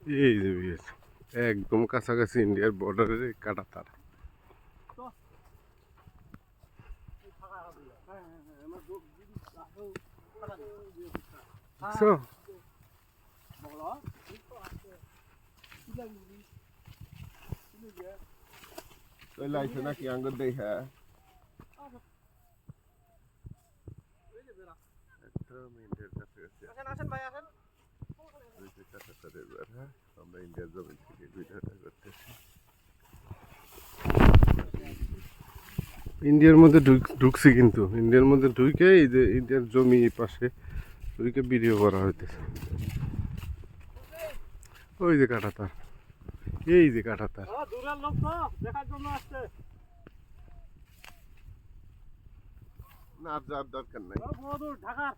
এই যে বিয়েছে একদম কাছাকাছি ইন্ডিয়ার বর্ডারের কাটা তার। চলে আইছে নাকি আঙ্গুর দেখা একদম ইন্ডিয়ার কাছাকাছি। আমরা ইন্ডিয়ার জমি থেকে ভিডিওটা করতেছি। ইন্ডিয়ার মধ্যে ঢুকছি কিন্তু ইন্ডিয়ার মধ্যে ঢুকে এই যে ইন্ডিয়ার জমি এই পাশে ঢুকে ভিডিও করা হইতেছে। ওই যে কাঁটাতার, এই যে কাঁটাতার। দূরের লোক তো দেখার জন্য আসছে। না আর যার দরকার নাই। বড় দূর ঢাকার